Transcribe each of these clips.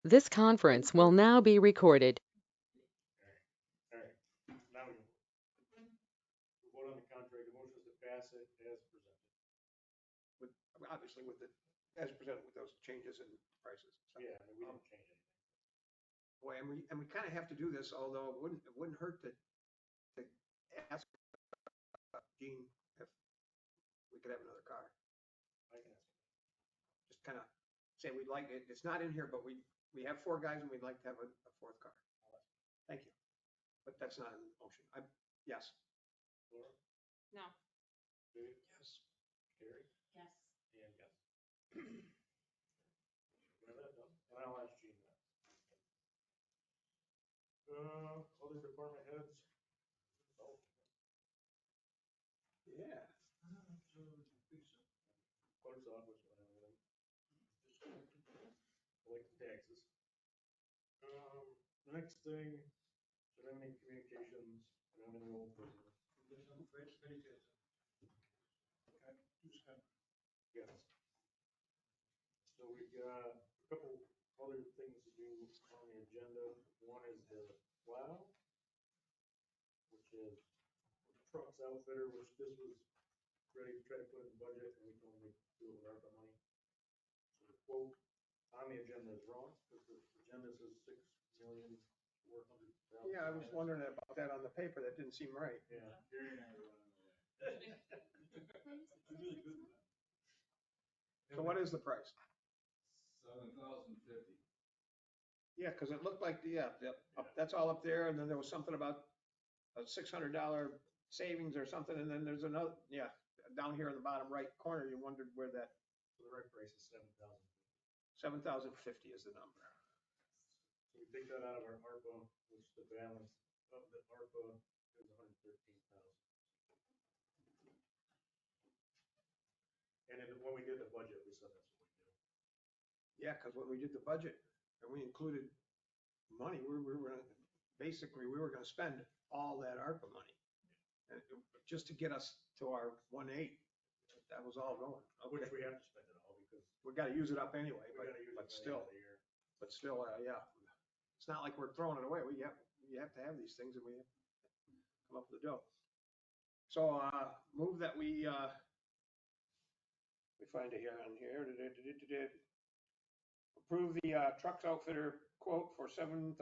This conference will now be recorded. All right, now we vote on the contract. The motion is to pass it as presented. with, obviously with the, as presented with those changes in prices. So, Yeah, I mean, we didn't change anything. boy, and we kind of have to do this, although it wouldn't hurt to ask Gene if we could have another car. I can ask. Just kind of say we'd like it. It's not in here, but we have four guys and we'd like to have a fourth car. Thank you. But that's not in the motion. Yes. Laura, No. Dave, Yes. Gary, Yes. and yes. We have that done. And I'll ask Gene that. Other department heads. Oh, Yeah. clerk's office, whatever. Like the taxes. The next thing, do you have any communications? Do you have any old business? Yes. So we got a couple other things to do on the agenda. One is the plow, which is trucks outfitter, which this was ready to try to put in the budget, and we told them we'd do it with ARPA money. So the quote on the agenda is wrong, because the agenda says $6,400,000. Yeah, I was wondering about that on the paper. That didn't seem right. Yeah. Gary and I were running away. So what is the price? 7,050. Yeah, because it looked like, that's all up there, and then there was something about a $600 savings or something, and then there's another, down here in the bottom right corner, you wondered where that So the right price is 7,050 is the number. So we take that out of our ARPA, which the balance of the ARPA is 113,000. And then when we did the budget, we said that's what we do. Yeah, because when we did the budget and we included money, we were we were gonna spend all that ARPA money. And just to get us to our 1.8, that was all going. Which Okay, we have to spend it all because we gotta use it up anyway, we gotta use it by but the end still, of the year. yeah. It's not like we're throwing it away. We have to have these things and we have to come up with the dough. So, move that we find it here on here. Approve the trucks outfitter quote for $7,050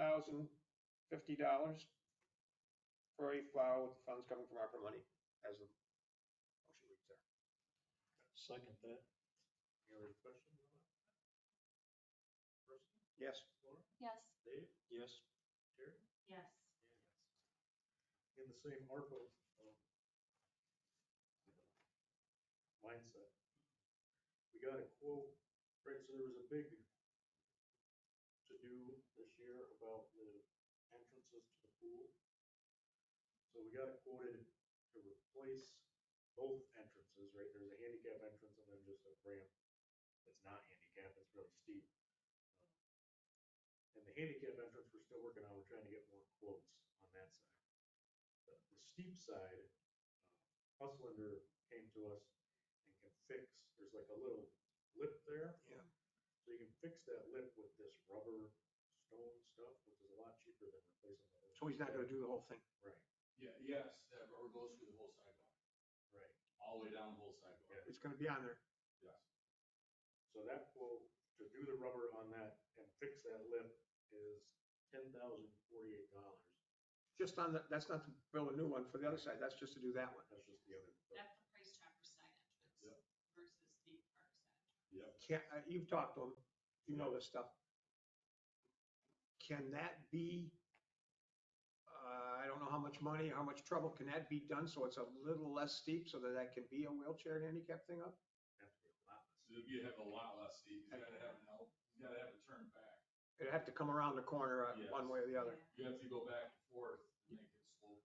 for a plow with funds coming from ARPA money, as the motion reads there. Second that. Any other questions on that? Kristen? Yes. Laura? Yes. Dave? Yes. Terry? Yes. And yes. In the same ARPA mindset, we got a quote, right? So there was a big to do this year about the entrances to the pool. So we got it quoted to replace both entrances, right? There's a handicap entrance and then just a ramp that's not handicap, it's really steep. And the handicap entrance we're still working on, we're trying to get more quotes on that side. The steep side, Huslander came to us and can fix, there's like a little lip there. Yeah. So you can fix that lip with this rubber stone stuff, which is a lot cheaper than replacing the whole. So he's not gonna do the whole thing. Right, Yeah, yes, that rubber goes through the whole sidewalk, right. all the way down the whole sidewalk. Yeah. It's gonna be on there. Yes. So that quote to do the rubber on that and fix that lip is $10,048. Just on the, that's not to build a new one for the other side. That's just to do that one. That's just the other. That's the price tag for side entrance versus the park side. Yep. You've talked to him. You know this stuff. Can that be, I don't know how much money, how much trouble can that be done so it's a little less steep so that that can be a wheelchair and handicap thing up? Have to be a lot less. So you have a lot less steep, you gotta have an help, you gotta have a turn back. It'd have to come around the corner Yes. one way or the other. You have to go back and forth to make it slope,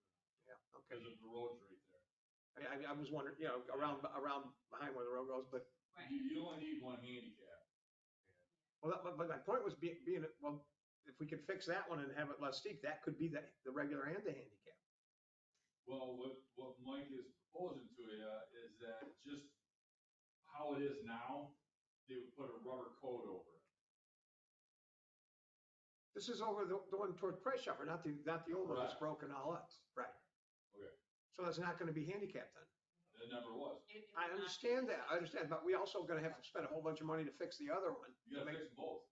Yeah, okay. because the road's right there. I was wondering, around behind where the road goes, but, Right. You only need one handicap. but my point was being, well, if we could fix that one and have it less steep, that could be the regular and the handicap. Well, what Mike is proposing to you is that just how it is now, they would put a rubber coat over it. This is over the one toward Price Chopper, not the old one that's Correct. broken all up. Right. Okay. So it's not gonna be handicapped then? It never was. It I will not understand be- that, I understand, but we also gonna have to spend a whole bunch of money to fix the other one. You gotta fix them both.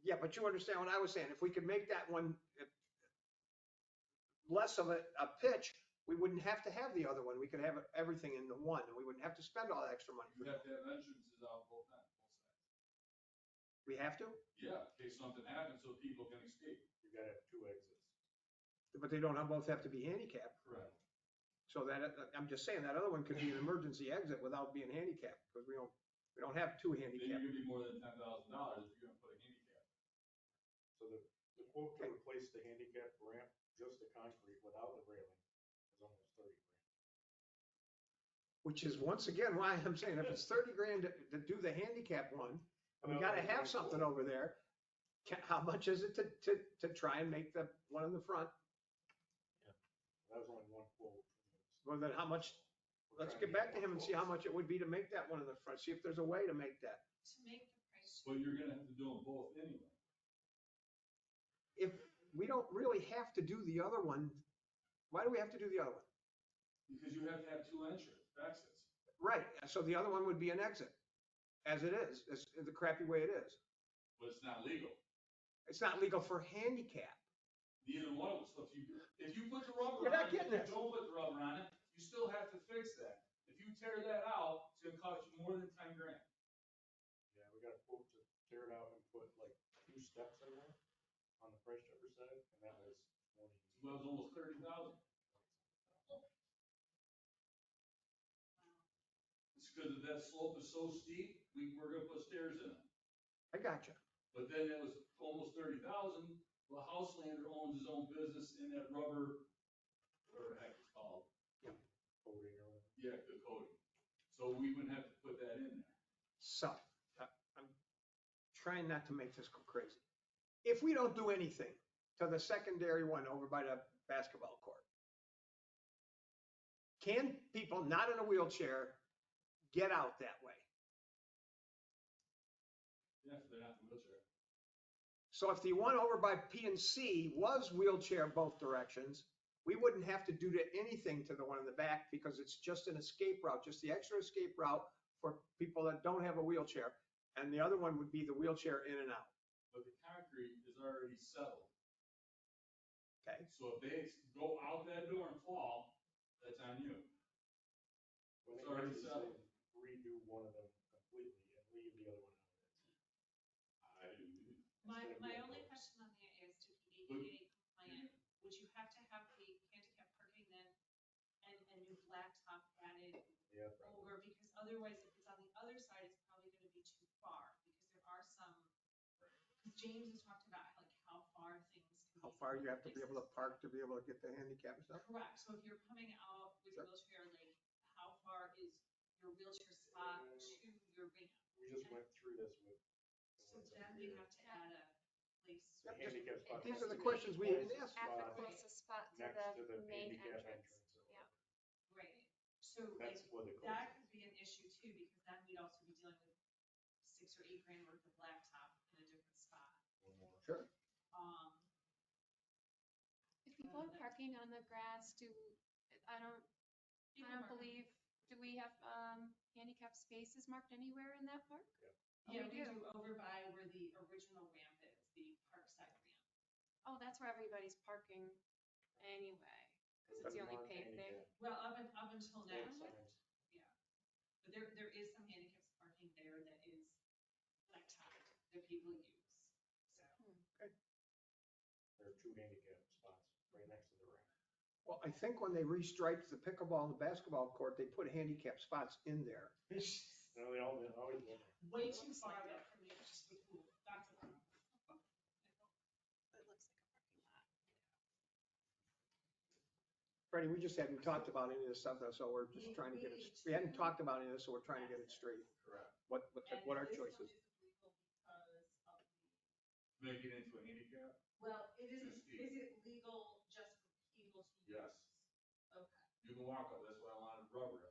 Yeah, but you understand what I was saying, if we could make that one less of a pitch, we wouldn't have to have the other one, we could have everything in the one, and we wouldn't have to spend all that extra money. You have to have entrances out both ends, both sides. We have to, Yeah, in case something happens so people can escape. You gotta have 2 exits. but they don't both have to be handicapped. Correct. So that, I'm just saying, that other one could be an emergency exit without being handicapped, because we don't have 2 Then you're handicapped. gonna be more than $10,000 if you're gonna put a handicap. So the quote to replace the handicap ramp, just the concrete without the railing, is almost 30 grand. Which is once again why I'm saying, if it's 30 grand to do the handicap one, and we gotta have something over there, how much is it to try and make the one in the front? That was only one quote. Well, then how much, We're let's trying to get back to more him and see how much it would be to make that one in the front, see if there's a way to make that. To make the price. But you're gonna have to do them both anyway. If we don't really have to do the other one, why do we have to do the other one? Because you have to have 2 exits. Right, so the other one would be an exit, as it is, the crappy way it is. But it's not legal. It's not legal for handicap. Neither one of us, so if you put the rubber You're on not it, getting if this. you don't put the rubber on it, you still have to fix that. If you tear that out, it's gonna cost you more than 10 grand. Yeah, we got a quote to tear it out and put like 2 steps in there on the Price Chopper side, and that was 20. So that was almost 30,000. It's because that slope is so steep, we're gonna put stairs in it. I got you. But then it was almost 30,000. Well, Houselander owns his own business in that rubber, whatever the heck it's called. Coating or whatever. Yeah, the coating. So we wouldn't have to put that in there. So, I'm trying not to make this go crazy. If we don't do anything to the secondary one over by the basketball court, can people not in a wheelchair get out that way? Yeah, if they're not in a wheelchair. So if the one over by P and C was wheelchair both directions, we wouldn't have to do anything to the one in the back because it's just an escape route, just the extra escape route for people that don't have a wheelchair. And the other one would be the wheelchair in and out. But the concrete is already settled. Okay, So if they go out that door and fall, that's on you. When they It's already actually say settled. redo one of them completely and leave the other one out. My Instead of doing only both. question on that is to be ADA compliant, would you have to have the handicap parking then and a new blacktop added Yeah, probably. over? Because otherwise, if it's on the other side, it's probably gonna be too far, because there are some, because James has talked about like how far things can be. how far you have to be able to places. park to be able to get the handicap and stuff? Correct, so if you're coming out with Sure. your wheelchair, like, how far is your wheelchair spot to your ramp? We just went through this with. So then we have to add a place. Yep, The handicap spot. These has are the to be questions we didn't ask. At the spot closest spot to Next to the the main handicap entrance. entrance. or Yeah. whatever. Right, so like, That's what the code that says. could be an issue too, because then we'd also be dealing with 6 or 8 grand worth of blacktop in a different spot. One more. Sure. If people are parking on the grass, I don't believe, do we have handicap spaces marked anywhere in that park? Yeah, we we do. do over by where the original ramp is, the Parkside ramp. Oh, that's where everybody's parking anyway, because it's the only Marked paved there. handicap. Well, up until now, Both sides. but there is some handicap parking there that is blacktop that people use, so. There are 2 handicap spots right next to the ramp. Well, I think when they restriped the pickleball and the basketball court, they put handicap spots in there. No, they all, always been there. Way too far though from the edge of the pool, that's a problem. It looks like a parking lot. Freddie, we just hadn't talked about any of this stuff, so we're just trying to get it, we hadn't talked about any of this, so we're trying to get it straight. Correct. What are And choices? this one is illegal because of the, Make it into a handicap? well, is Just it legal just for people to use? Yes. Okay, You can walk up, that's why I wanted rubber,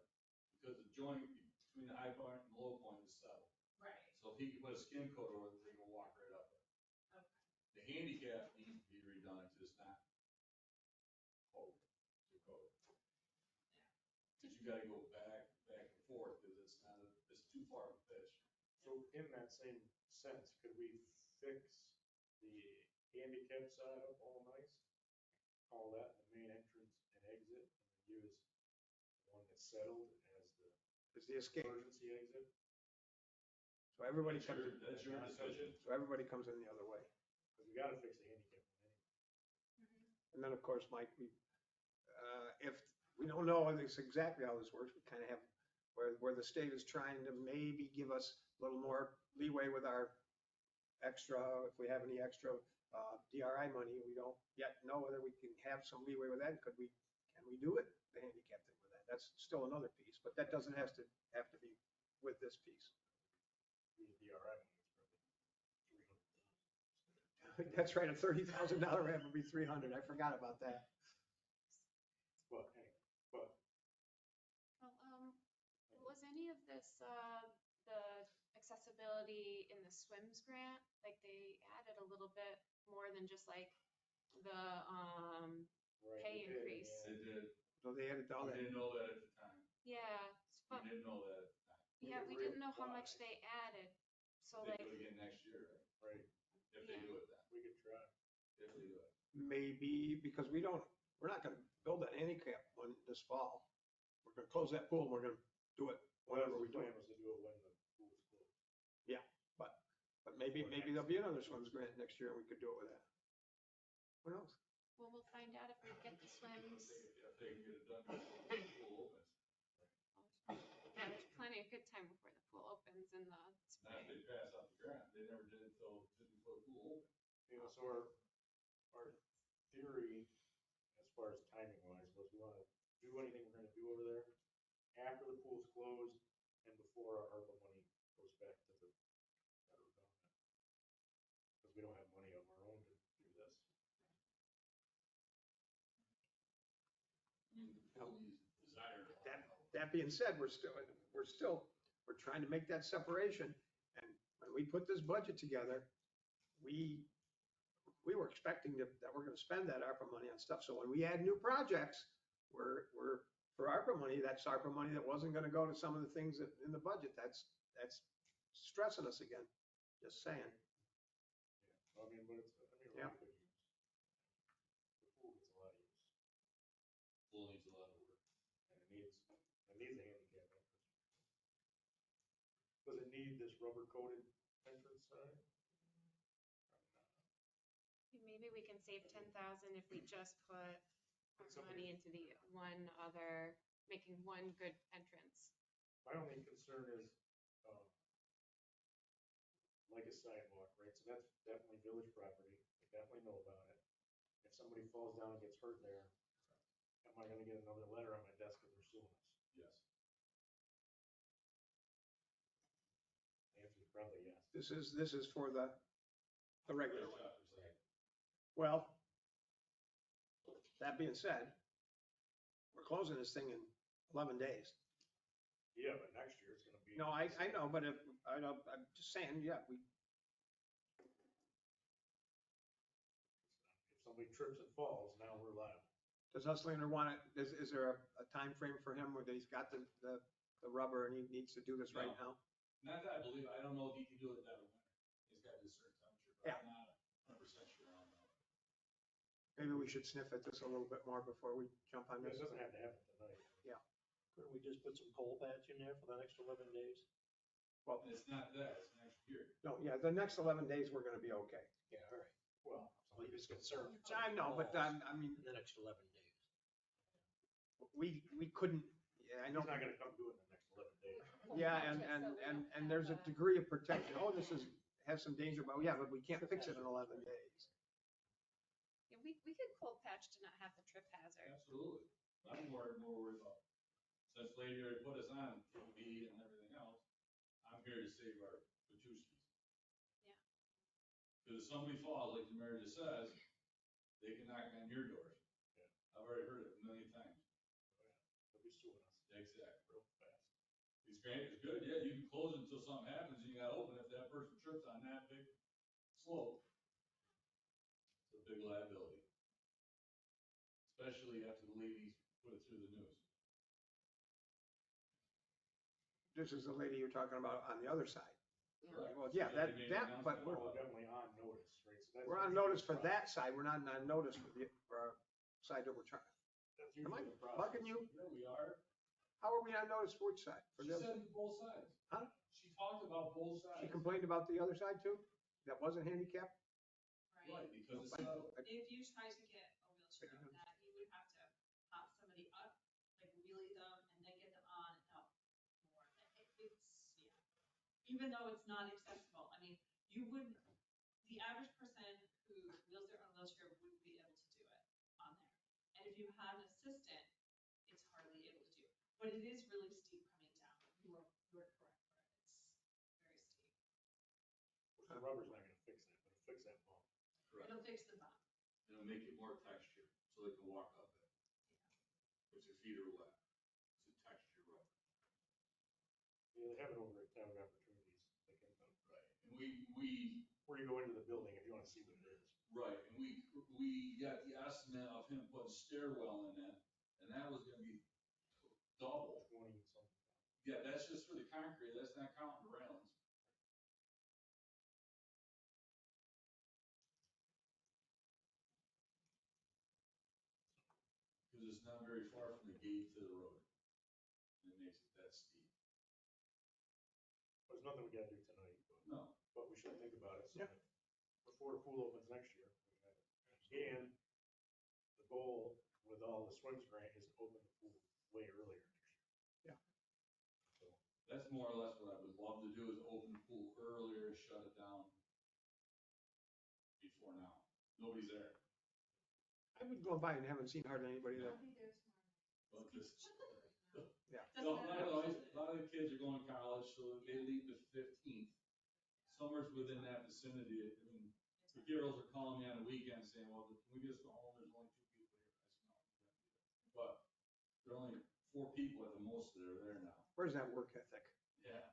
because the joint between the high point and the low point is settled. right, So if he could put a skin coat over it, they can walk right up there. okay. handicap needs to be redone, it's just not code to code. Cause you gotta go back and forth, cause it's not, it's too far of a pitch. So in that same sense, could we fix the handicap side up all nice? Call that the main entrance and exit, and then use the one that's settled as the It's the escape. emergency exit? So everybody comes, That's your decision. so everybody comes in the other way. Because we gotta fix the handicap one anyway. And then, of course, Mike, if we don't know this exactly how this works, we kind of have, where the state is trying to maybe give us a little more leeway with our extra, if we have any extra DRI money, we don't yet know whether we can have some leeway with that. Can we do it, the handicap thing with that? That's still another piece, but that doesn't have to be with this piece. The DRI one is probably 300,000. That's right, a $30,000 ramp would be 300. I forgot about that. But anyway, but Well, was any of this, the accessibility in the swims grant? Like they added a little bit more than just like the, right, pay we did, increase. yeah. They did, So they added all we that. didn't know that at the time, yeah, we but, didn't know that at the time. yeah, we didn't know how much reapply. they added. So They like, do it again next year, right? Right, If they do it then, we could try. if they do it. Maybe, because we're not gonna build that handicap one this fall. We're gonna close that pool and we're gonna do it whenever we do Plan it. was to do it when the pool was closed. But maybe there'll be another swims grant next year and we could do it with that. Who knows? well, we'll find out if we get the swims. If they can get it done before the pool opens. Yeah, there's plenty of good time before the pool opens in the Not if spring. they pass out the grant, they never did it till just before the pool opened. You know, so our theory, as far as timing wise, was we wanna do anything we're gonna do over there after the pool's closed and before our ARPA money goes back to the federal government. Because we don't have money of our own to do this. I mean, the police desire. That being said, we're trying to make that separation. And when we put this budget together, we were expecting that we're gonna spend that ARPA money on stuff. So when we add new projects, for ARPA money, that's ARPA money that wasn't gonna go to some of the things that in the budget. That's stressing us again, just saying. Yeah, I mean, but it's, Yeah. really good use. The pool gets a lot of use, Pool needs a lot of work. and it needs a handicap entrance. Does it need this rubber coated entrance side? Maybe we can save 10,000 if we just put our Somebody- money into the one other, making one good entrance. My only concern is, like a sidewalk, right, so that's definitely village property, we definitely know about it. If somebody falls down and gets hurt there, am I gonna get another letter on my desk that they're suing us? Yes. The answer is probably yes. This is for the regular one. Right, right. Well, that being said, we're closing this thing in 11 days. Yeah, but next year it's gonna be. No, I know, but I'm just saying, yeah, If somebody trips and falls, now we're liable. does Huslander want it, is there a time frame for him where he's got the rubber and he needs to do this right now? Not that I believe, I don't know if he can do it that winter. He's got to be a certain temperature, but Yeah. I'm not 100% sure on that. Maybe we should sniff at this a little bit more before we jump on It this. doesn't have to happen tonight. Couldn't we just put some coal patch in there for the next 11 days? Well, It's not that, it's next year. no, yeah, the next 11 days, we're gonna be okay. Yeah, all right. Well, Somebody was concerned. I know, but I mean, In the next 11 days. we couldn't, yeah, I he's know. not gonna come do it in the next 11 days. Yeah, and there's a degree of protection. Oh, this has some danger, but yeah, but we can't fix it in 11 days. Yeah, we could cold patch to not have the trip hazard. Absolutely. I'm more worried about, since lady already put us on TV and everything else, I'm here to save our Patuskis. Yeah. Because if somebody falls, like the mayor just says, they can knock on your doors. Yeah. I've already heard it a million times. They'll be suing us Exactly. real fast. These grant is good, yeah, you can close it until something happens, and you gotta open it if that person trips on that big slope. put it through the news. This is the lady you're talking about on the other side. Correct. Well, yeah, So that, they made an that, but announcement we're, We're about it. definitely on notice, right? So that's we're on usually notice the for problem. that side. We're not on notice for our side that we're trying. That's Am I usually the process. bugging you? Yeah, we are. How are we on notice for which side? For She the other? said both sides. Huh? She talked about both sides. She complained about the other side too? That wasn't handicapped? Right, because it's I- not, If you try to get a wheelchair on that, you would have to pop somebody up, like wheelie them and then get them on and out more. It's, yeah. Even though it's not accessible, I mean, you wouldn't, the average person who wheels their own wheelchair wouldn't be able to do it on there. And if you had an assistant, it's hardly able to do. But it is really steep coming down. You are correct, Brett. It's very steep. The rubber's not gonna fix that, but it'll fix that bump. correct. It'll fix the bump. It'll make it more texture, so they can walk up it. If their feet are wet, it's a texture rubber. Yeah, they have it over at Town of Opportunities. They can, Right. And we, where you go into the building if you wanna see what it is. right, and we got the estimate of him putting stairwell in it, and that was gonna be double. 20 something. Yeah, that's just for the concrete, that's not counting the railings. Because it's not very far from the gate to the road. And it makes it that steep. There's nothing we gotta do tonight, No, but we should think about it. So Yeah. that before the pool opens next year, we have it. And the goal with all the swims grant is to open the pool way earlier next year. Yeah. So, that's more or less what I would love to do is open the pool earlier, shut it down before now. Nobody's there. I've been going by and haven't seen hardly anybody there. I'll be there tomorrow. But this, Yeah. no, a lot of the kids are going to college, so they leave the 15th. Somewhere's within that vicinity. I mean, the girls are calling me on the weekend saying, well, can we just go home? There's only 2 people here. I said, no, we can't do that. But there are only 4 people at the most that are there now. Where's that work ethic? Yeah.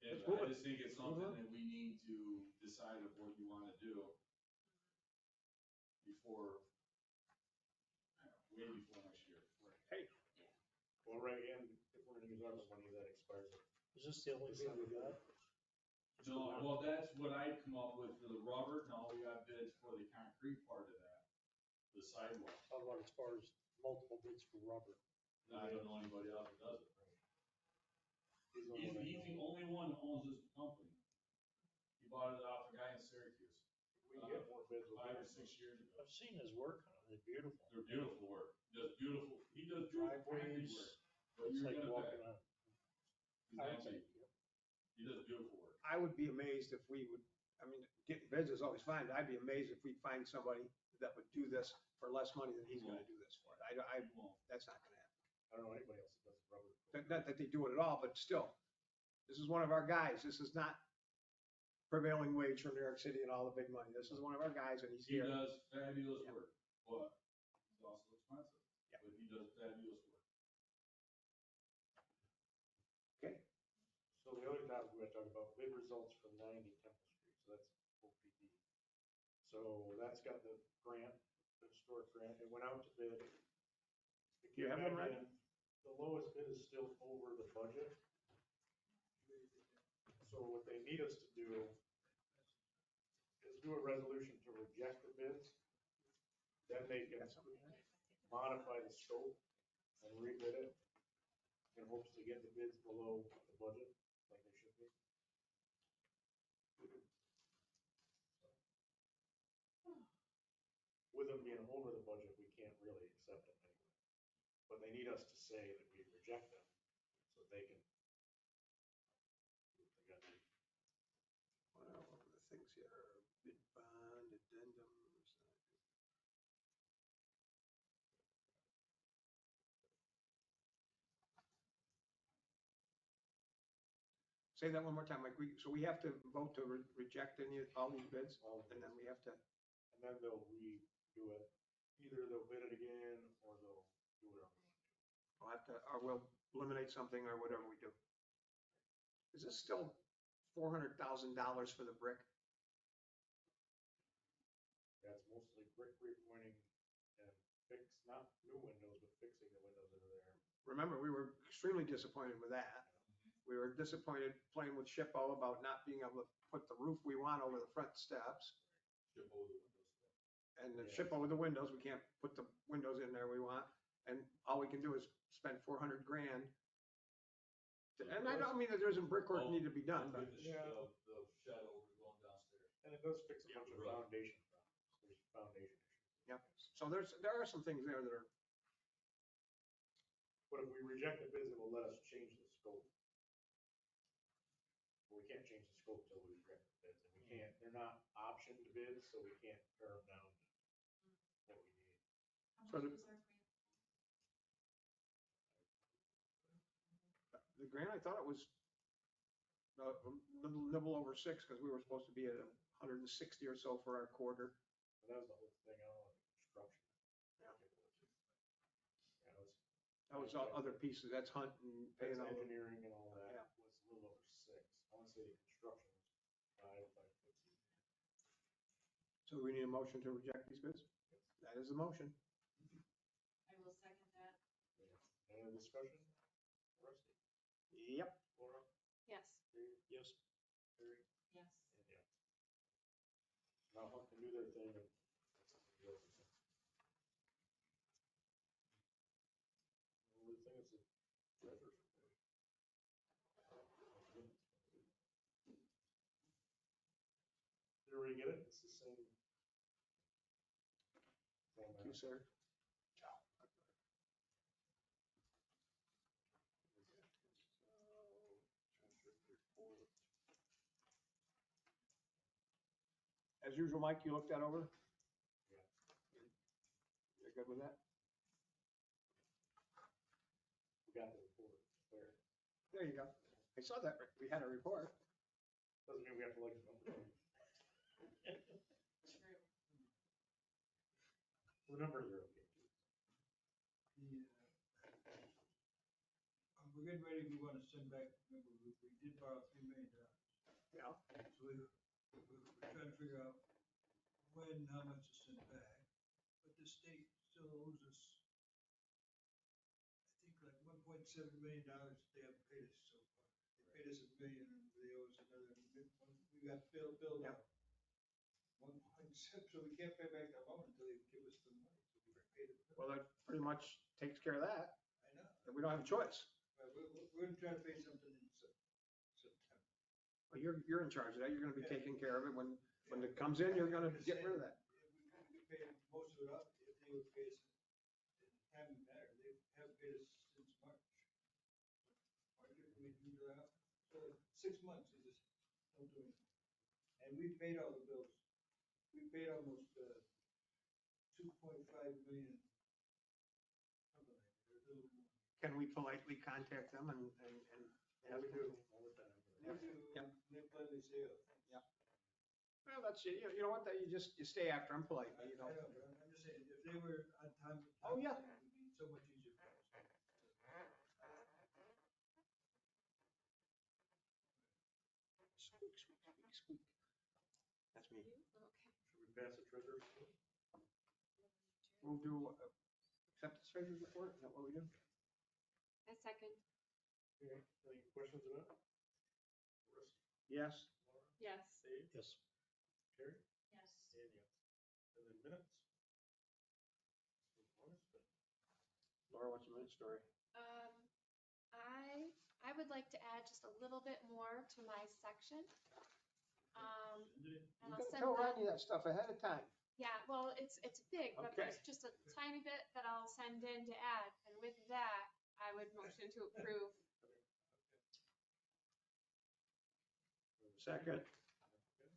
Let's And move I it. just think it's something that we need to decide of what you want to do before, way before next year. Hey, well, right, and if we're gonna use ARPA money, that expires. Is this the only bid we got? No, well, that's what I'd come up with for the rubber. No, we got bids for the concrete part of that, the sidewalk. How about as far as multiple bids for rubber? I don't know anybody else that does it. He's the He's one I the know. only one who owns this company. He bought it off a guy in Syracuse We can get more bids. we'll 5 get or it. 6 years ago. I've seen his work on it, it's beautiful. They're beautiful work. He does beautiful concrete Driveways, work. But it's you're like gonna walking pay. on. He's not cheap. He does beautiful work. I would be amazed if we would, I mean, getting bids is always fine, but I'd be amazed if we find somebody that would do this for less money than he's gonna do this for. He won't. That's not gonna happen. I don't know anybody else that does rubber. Not that they do it at all, but still, this is one of our guys. This is not prevailing wage from New York City and all the big money. This is one of our guys and he's He here. does fabulous Yeah. work, but he's also expensive. Yeah. But he does fabulous work. Okay, So the other topic we gotta talk about, bid results for 90 Temple Street, so that's OPD. So that's got the grant, the historic grant, it went out to bid. It You came have one, back Red? in, the lowest bid is still over the budget. So what they need us to do is do a resolution to reject the bids. Then they can modify the scope and rebid it in hopes to get the bids below the budget, like they should be. With them being over the budget, we can't really accept them anyway. But they need us to say that we reject them, so they can. They got the- what are the things here? Bid bond, addendums. Say that one more time, Mike. So we have to vote to reject all these bids all the and then bids. we have to, And then they'll redo it. Either they'll bid it again or they'll do whatever we want to do. we'll have to, or we'll eliminate something or whatever we do. Is this still $400,000 for the brick? That's mostly brick repointing and fix, not new windows, but fixing the windows that are there. Remember, we were extremely disappointed with that. We were disappointed playing with Shippo about not being able to put the roof we want over the front steps. Ship over the windows. And the Yeah. Shippo with the windows, we can't put the windows in there we want. And all we can do is spend 400 grand. And I don't mean that there isn't brickwork need to be done, but With the Yeah. the shed over going downstairs. And it does fix a Yeah, bunch of right. foundation problems. There's foundation issues. yeah. So there are some things there that are, But if we reject the bids, it will let us change the scope. But we can't change the scope until we reject the bids, and we can't, they're not optioned bids, so we can't turn them down to what we need. How So much the- was our grant? the grant, I thought it was a nibble over 6 because we were supposed to be at 160 or so for our quarter. But that was the whole thing, I don't know, construction. Yeah. Yeah, it was, That was other pieces. That's Hunt and that's paying all the. engineering and all that, Yeah. was a little over 6. I want to say the construction was 550. So we need a motion to reject these bids? That is the motion. I will second that. Any other discussion? Rusty? Yep. Laura? Yes. Dave? Yes. Terry? Yes. And yeah. Now Hunt can do their thing and that's something else. The only thing is the treasurer's report. Did everybody get it? It's the same. Thank you, sir. As usual, Mike, you looked that over? Yeah. You're good with that? We got the report, there. There you go. I saw that. We had a report. Doesn't mean we have to like the number. True. The numbers are okay too. We're getting ready, we want to send back, remember, we did borrow $3 million. Yeah. So we're trying to figure out when, how much to send back, but the state still owes us, I think like $1.7 million that they haven't paid us so far. They paid us $1 million, and they owe us another, we got billed Yeah. out. 1.7, so we can't pay back that loan until they give us the money, so we paid it. Well, that pretty much takes care of that. I know, And we don't have a choice. but we're gonna try to pay something in September. Well, you're in charge of that. You're gonna be taking care of it. When it comes in, you're gonna get rid of that. We could pay most of it up if they would pay us in a timely manner. They haven't paid us since March. March, April, May, June, July. So 6 months, they just don't do anything. And we paid all the bills. We paid almost 2.5 million. Something like that, a little more. Can we politely contact them and Yeah, we do all the time. They do, Yep. they gladly say, Well, that's, you know what, that you stay after them politely, you know. I know, but I'm just saying, if they were on time. Oh, yeah. It would be so much easier for us. Squeak, squeak, squeak, squeak. That's me. Okay. Should we pass the treasurer's report? We'll do, accept the treasurer's report, is that what we do? A second. Okay, any questions about it? Rusty? Yes. Laura? Yes. Dave? Yes. Terry? Yes. And yes. And then minutes? Laura, what's your minute story? I would like to add just a little bit more to my section. And You I'll gotta send tell that. Rodney that stuff ahead of time. Yeah, well, it's big, but Okay. there's just a tiny bit that I'll send in to add. And with that, I would motion to approve. Second,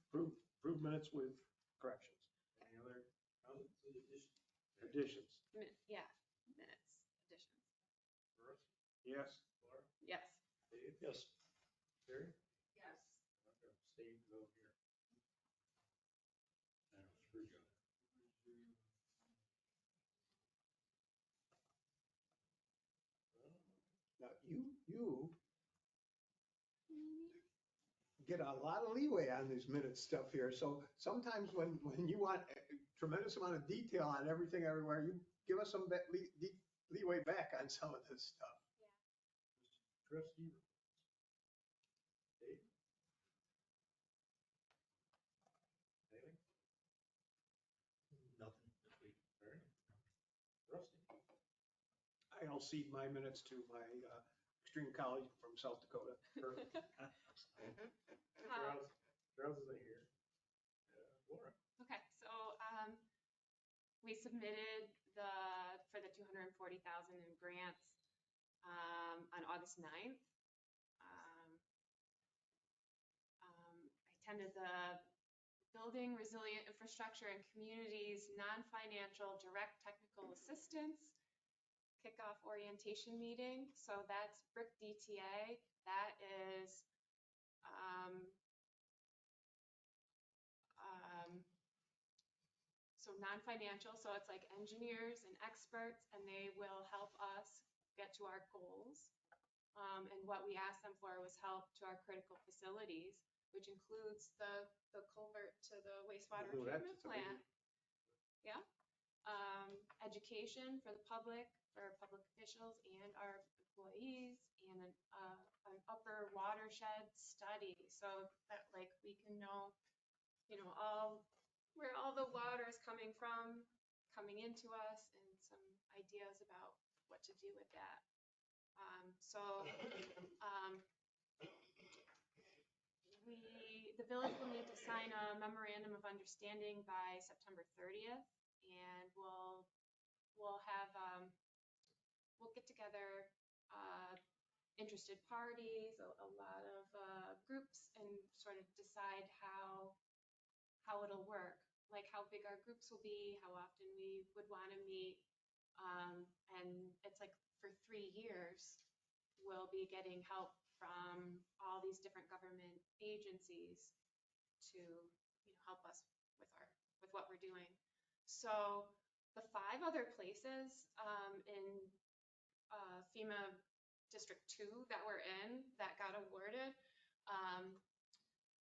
approve minutes with corrections, Any other comments? additions. Yeah, minutes, additions. Rusty? Yes. Laura? Yes. Dave? Yes. Terry? Yes. I'm gonna abstain because I was here. I know, screw you. Now, you get a lot of leeway on this minute stuff here. So sometimes when you want a tremendous amount of detail on everything everywhere, you give us some leeway back on some of this stuff. Trustee. Dave? Anything? Nothing this week. All right. Rusty? I'll cede my minutes to my extreme colleague from South Dakota. Perfect. Charles isn't here. Laura? Okay, so, we submitted for the 240,000 in grants, on August 9th. I attended the Building Resilient Infrastructure and Communities Non-Financial Direct Technical Assistance Kickoff Orientation Meeting. So that's BRIC DTA. That is, so non-financial, so it's like engineers and experts, and they will help us get to our goals. And what we asked them for was help to our critical facilities, which includes the culvert to the wastewater Oh, that's treatment plant. Yeah. Education for the public, for public officials and our employees, and an upper watershed study, so that like we can know, where all the water is coming from, coming into us, and some ideas about what to do with that. The village will need to sign a memorandum of understanding by September 30th, and we'll get together interested parties, a lot of groups, and sort of decide how it'll work, like how big our groups will be, how often we would want to meet. And it's like for 3 years, we'll be getting help from all these different government agencies to help us with what we're doing. So the 5 other places in FEMA District 2 that we're in that got awarded,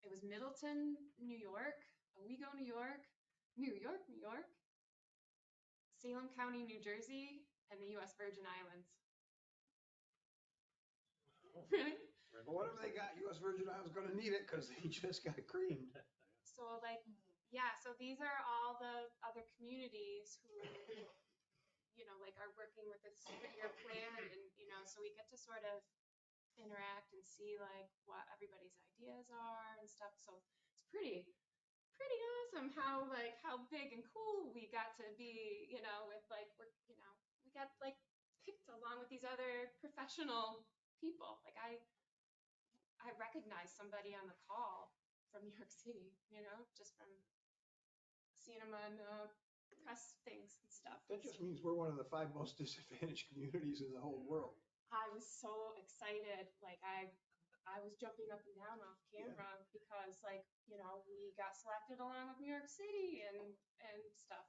it was Middleton, New York, Owego, New York, New York, Salem County, New Jersey, and the U.S. Virgin Islands. Really? Well, what if they got U.S. Virgin Islands gonna need it because they just got creamed? So so these are all the other communities who, are working with this 3-year plan, and, so we get to sort of interact and see what everybody's ideas are and stuff. So it's pretty awesome how big and cool we got to be, with we got picked along with these other professional people. I recognized somebody on the call from New York City, just from seeing them on press things and stuff. That just means we're one of the 5 most disadvantaged communities in the whole world. I was so excited. I was jumping up and down off camera because we got selected along with New York City and stuff,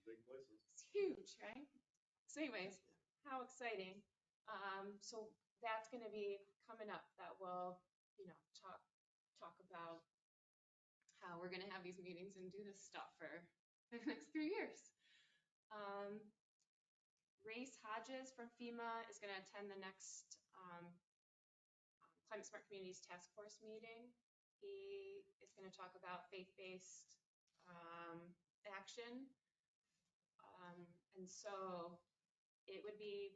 Big places. It's huge, right? So anyways, how exciting. So that's going to be coming up, that we'll, talk about how we're going to have these meetings and do this stuff for the next 3 years. Race Hodges from FEMA is going to attend the next Climate Smart Communities Task Force meeting. He is going to talk about faith-based action. And so it would be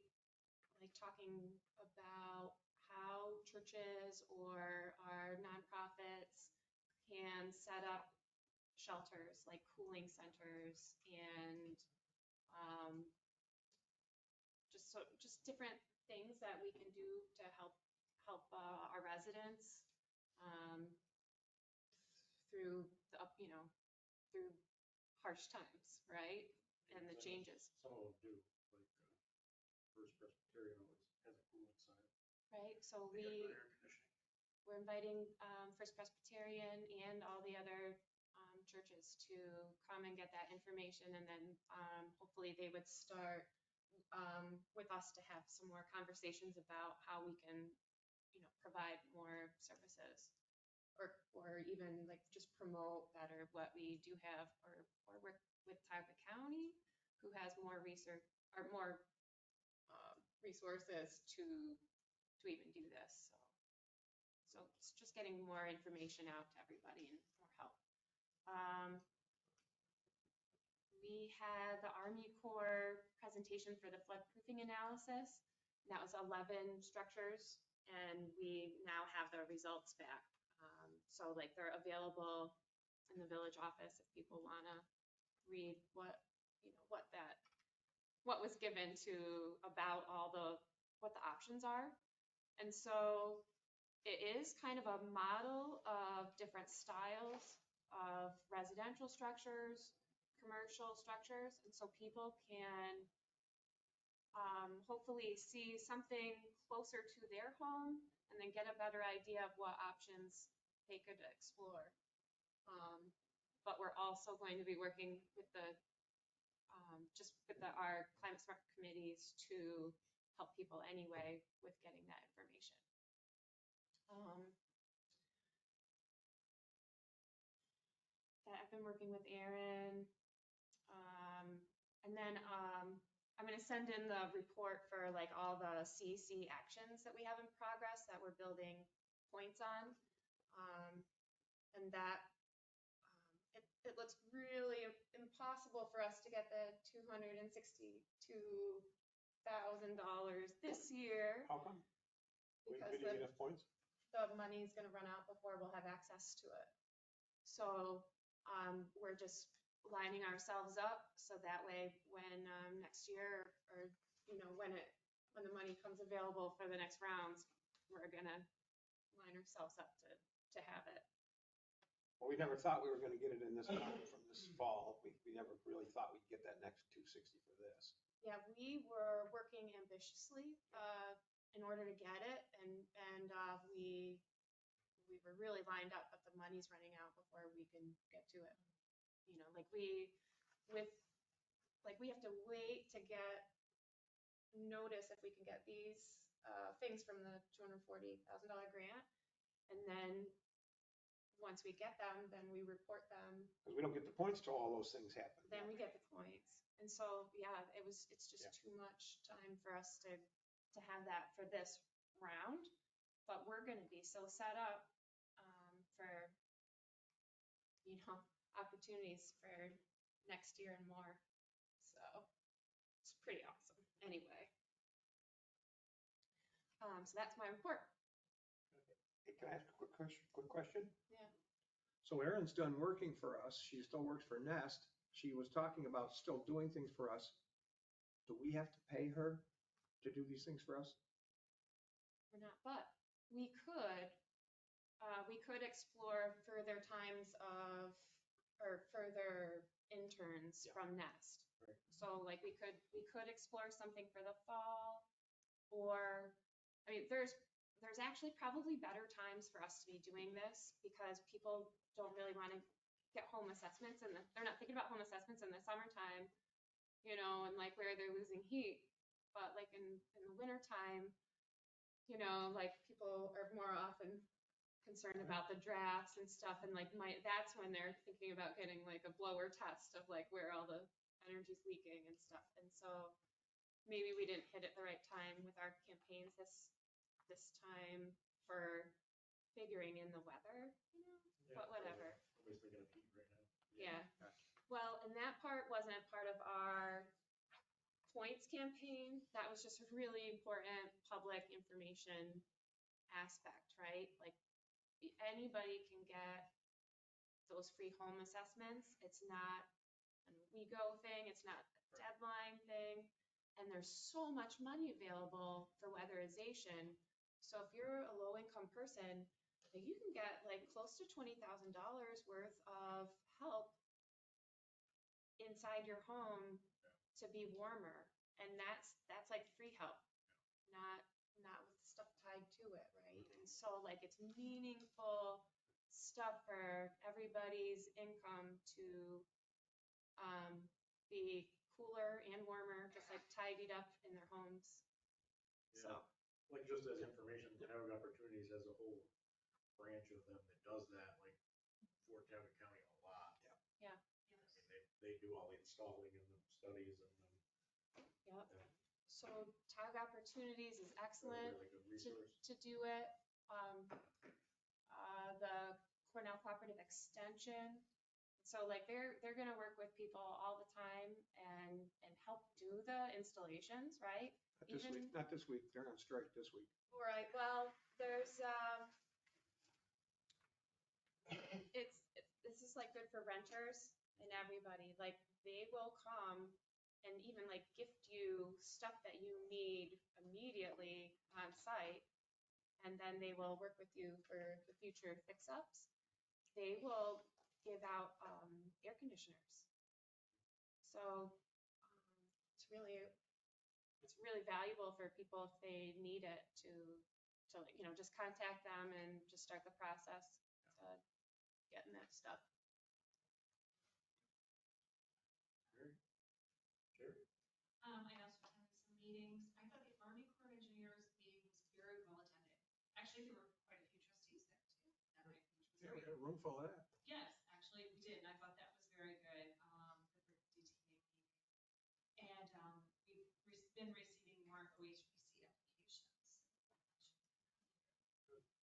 talking about how churches or our nonprofits can set up shelters, like cooling centers, and just different things that we can do to help our residents through through harsh times, right? And the changes. Some of them do, First Presbyterian always has a cooling sign. Right, so we're inviting First Presbyterian and all the other churches to come and get that information, and then hopefully they would start with us to have some more conversations about how we can, provide more services, or even just promote better what we do have, or work with Tioga County, who has more research or more resources to even do this. So it's just getting more information out to everybody and more help. We had the Army Corps presentation for the floodproofing analysis. That was 11 structures, and we now have the results back. So like they're available in the village office if people want to read what was given to about what the options are. And so it is kind of a model of different styles of residential structures, commercial structures, and so people can hopefully see something closer to their home and then get a better idea of what options they could explore. But we're also going to be working with our climate smart committees to help people anyway with getting that information. I've been working with Aaron. And then I'm going to send in the report for like all the CEC actions that we have in progress that we're building points on. And that it looks really impossible for us to get the $262,000 this year. How come? We Because didn't get enough points? the money's going to run out before we'll have access to it. So we're just lining ourselves up so that way when next year or when the money comes available for the next rounds, we're going to line ourselves up to have it. Well, we never thought we were going to get it in this round from this fall. We never really thought we'd get that next 260 for this. Yeah, we were working ambitiously in order to get it, and we were really lined up, but the money's running out before we can get to it. We have to wait to get notice if we can get these things from the $240,000 grant, and then once we get them, then we report them. Because we don't get the points till all those things happen. Then we get the points. And so, yeah, it's just Yeah. too much time for us to have that for this round. But we're going to be so set up for, opportunities for next year and more. So it's pretty awesome. Anyway. So that's my report. Hey, can I ask a quick question? Yeah. So Erin's done working for us. She still works for Nest. She was talking about still doing things for us. Do we have to pay her to do these things for us? We're not, but we could explore further times or further interns from Nest. Right. So like we could explore something for the fall, or there's actually probably better times for us to be doing this because people don't really want to get home assessments and they're not thinking about home assessments in the summertime, and like where they're losing heat. But like in the wintertime, like people are more often concerned about the drafts and stuff, and like that's when they're thinking about getting like a blower test of like where all the energy's leaking and stuff. And so maybe we didn't hit it the right time with our campaigns this time for figuring in the weather, but whatever. Everybody's thinking of heat right now. Yeah. Well, and that part wasn't part of our points campaign. That was just a really important public information aspect, right? Like anybody can get those free home assessments. It's not an Owego thing. It's not a deadline thing. And there's so much money available for weatherization. So if you're a low income person, you can get like close to $20,000 worth of help inside your home to be warmer. And that's like free help, not with stuff tied to it, right? And so like it's meaningful stuff for everybody's income to be cooler and warmer, just like tidied up in their homes. So Like just as information, Owego Opportunities has a whole branch of them that does that, like Fort County a lot. yeah. I mean, they do all the installing and the studies and Yep. Yeah. So Tog Opportunities is a excellent really good to, resource. to do it. The Cornell Cooperative Extension. So like they're gonna work with people all the time and help do the installations, right? Not this Even- week, not this week. They're on strike this week. Right, well, there's, this is like good for renters and everybody, like, they will come and even like gift you stuff that you need immediately on site. And then they will work with you for the future fix-ups. They will give out, air conditioners. So, it's really valuable for people if they need it to just contact them and just start the process to getting that stuff. Sherry? Sherry? I also attended some meetings. I thought the Army Corps of Engineers meeting was very well attended. Actually, there were quite a few trustees there too, that night, which was Yeah, we great. got a room full of that. Yes, actually, we did, and I thought that was very good, the DTA meeting. And, we've been receiving more OHBC applications.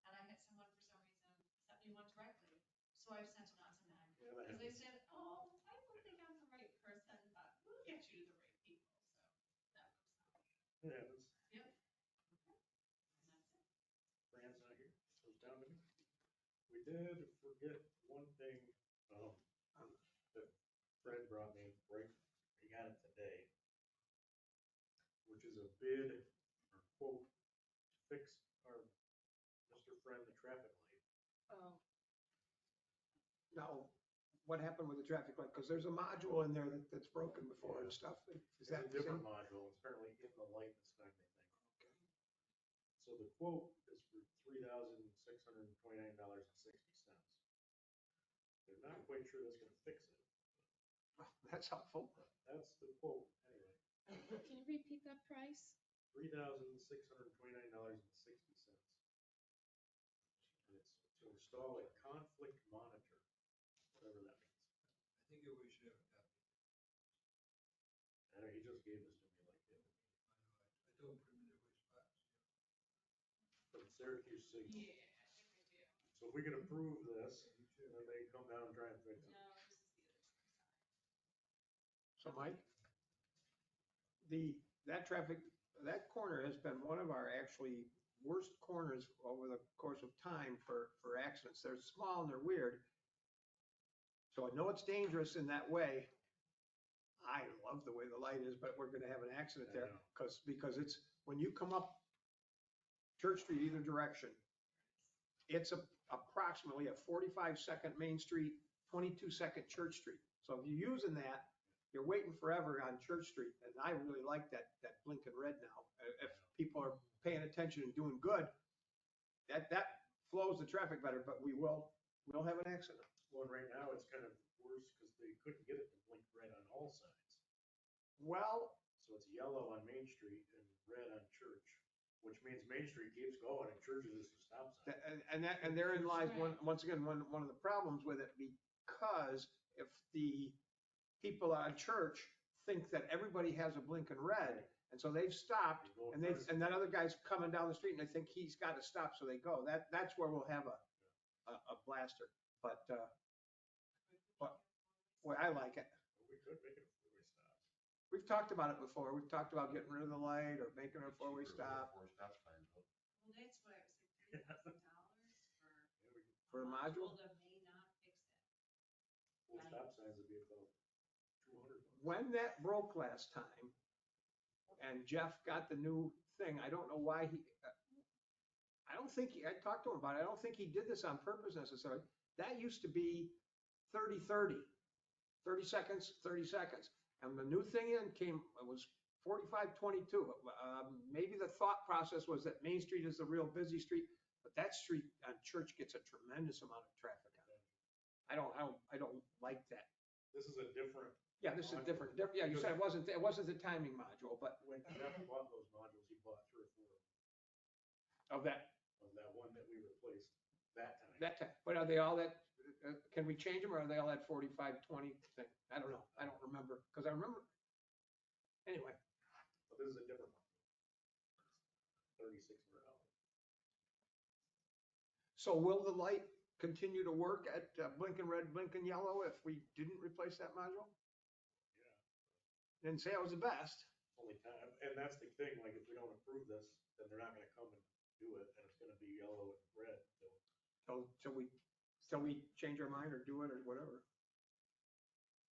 And I had someone, for some reason, sent me one directly, so I've sent it on to them. Yeah, that Because they happens. said, oh, I don't think I'm the right person, but we'll get you to the right people, so that works out. It happens. Yep. Okay. And that's it. Fran's not here, so it's down to me. We did forget one thing, that Fred brought me, right, we got it today, which is a bid or quote, to fix our Mr. Friend, the traffic light. Oh, Now, what happened with the traffic light? Because there's a module in there that's broken before and stuff. Is It's that a the different same? module, it's apparently in the light this time, they think. Okay. So the quote is for $3,629.60. They're not quite sure that's gonna fix it. Well, that's helpful. But that's the quote, anyway. can you repeat that price? $3,629.60. And it's to install a conflict monitor, whatever that means. I think we should have a copy. I know he just gave this to me like the other meeting. I told him put them in their waste box. From Syracuse Signal. Yeah, I think I do. So if we can approve this, and then they come down and try and fix it. No, this is the other one, sorry. So Mike, that corner has been one of our actually worst corners over the course of time for accidents. They're small and they're weird. So I know it's dangerous in that way. I love the way the light is, but we're gonna have an accident there I know. because it's, when you come up Church Street either direction, it's approximately a 45-second Main Street, 22-second Church Street. So if you're using that, you're waiting forever on Church Street. And I really like that blinking red now. If people are paying attention and doing good, that flows the traffic better, but we'll have an accident. Well, right now it's kind of worse because they couldn't get it to blink red on all sides. Well, So it's yellow on Main Street and red on Church, which means Main Street keeps going and Church is just a stop sign. and therein lies once again, one of the problems with it, because if the people on Church think that everybody has a blinking red, and so they've stopped, You go and first. that other guy's coming down the street and they think he's got to stop, so they go. That's where we'll have a blaster. But, well, I like it. We could make it a four-way stop. We've talked about it before. We've talked about getting rid of the light or making it a four-way stop. Well, that's what I was like, $3,000 For a module? That may not fix it. Four stop signs would be about $200. When that broke last time and Jeff got the new thing, I don't know why I talked to him about it. I don't think he did this on purpose necessarily. That used to be 30 seconds, 30 seconds. And the new thing it was 45-22. Maybe the thought process was that Main Street is the real busy street, but that street on Church gets a tremendous amount of traffic on it. I don't like that. This is a different. Yeah, this is different. Yeah, you said it wasn't the timing module, but When Jeff bought those modules, he bought 3 or 4 of that one that we replaced that time. time. But are they all that, can we change them or are they all that 45-20 thing? I don't know. I don't remember. Because I remember Anyway, But this is a different one. $3,600. so will the light continue to work at blinking red, blinking yellow if we didn't replace that module? Yeah. Didn't say it was the best. Only time, and that's the thing, like, if we don't approve this, then they're not gonna come and do it, and it's gonna be yellow and red, so. Till we change our mind or do it or whatever.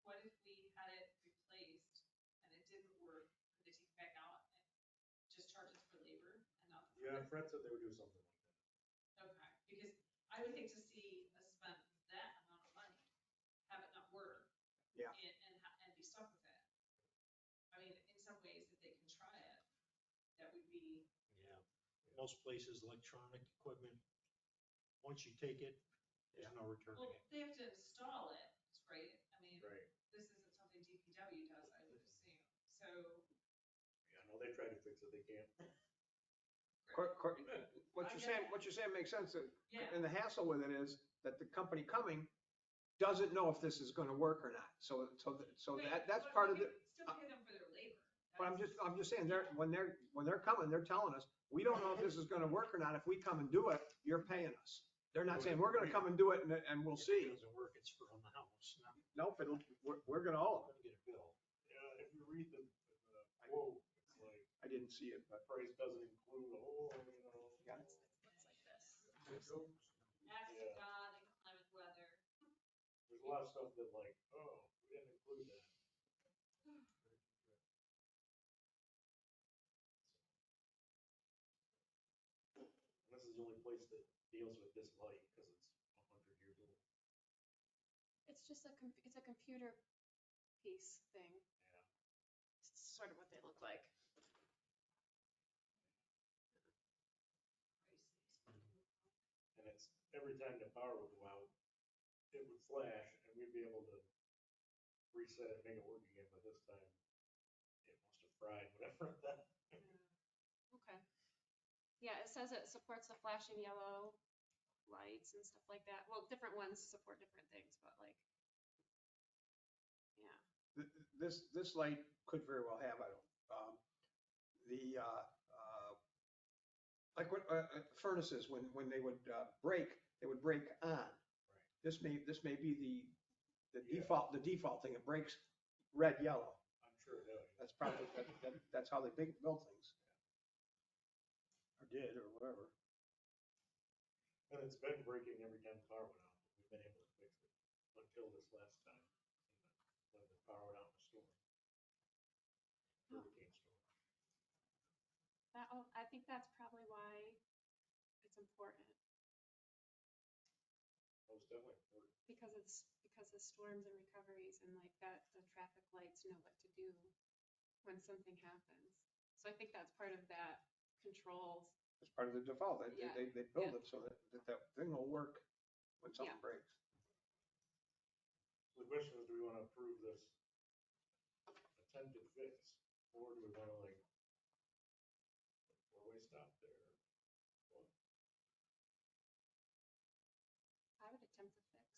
What if we had it replaced and it didn't work, could they take it back out and just charge us for labor and not? the Yeah, price? Fred said they would do something like that. Okay, because I would hate to see us spend that amount of money, have it not work. Yeah. And be stuck with it. I mean, in some ways, if they can try it, that would be. Yeah, most places, electronic equipment, once you take it, there's no returning Well, it. they have to install it, right? I mean, Right. this isn't something DPW does, I would assume. So. Yeah, no, they tried to fix it, they can't. What you're saying makes sense. Yeah. And the hassle with it is that the company coming doesn't know if this is gonna work or not. So that's But part we of the. could Still pay them for their labor. But I'm just saying, when they're coming, they're telling us, we don't know if this is gonna work or not. If we come and do it, you're paying us. They're not saying, we're gonna come and do it and we'll If see. it doesn't work, it's from the house. Not Nope, we're gonna owe them. gonna get a bill. Yeah, if you read the quote, it's like, I didn't see it, but. price doesn't include, you know. Yeah. Looks like this. Jokes. Acts Yeah. of God, inclement weather. There's a lot of stuff that like, oh, we didn't include that. And this is the only place that deals with this light, because it's 100 years old. It's just it's a computer piece thing. Yeah. It's sort of what they look like. And it's, every time the power would go out, it would flash, and we'd be able to reset it, make it work again, but this time, it must have fried whatever that. Okay. Yeah, it says it supports the flashing yellow lights and stuff like that. Well, different ones support different things, but like, yeah. This light could very well have, I don't, like what, furnaces, when they would break, they would break on. Right. This may be the Yeah. default thing. It breaks red, yellow. I'm sure it does. That's probably, that's how they build things. Or did, or whatever. And it's been breaking every time the power went out, but we've been able to fix it until this last time, when the power went out in the storm. Hurricane storm. I think that's probably why it's important, Most definitely important. because of storms and recoveries and like that, the traffic lights know what to do when something happens. So I think that's part of that control. It's part of the default. Yeah. They build it so that thing will work when something Yeah. breaks. So the question is, do we want to approve this attempted fix, or do we want to like four-way stop there? What? I would attempt to fix.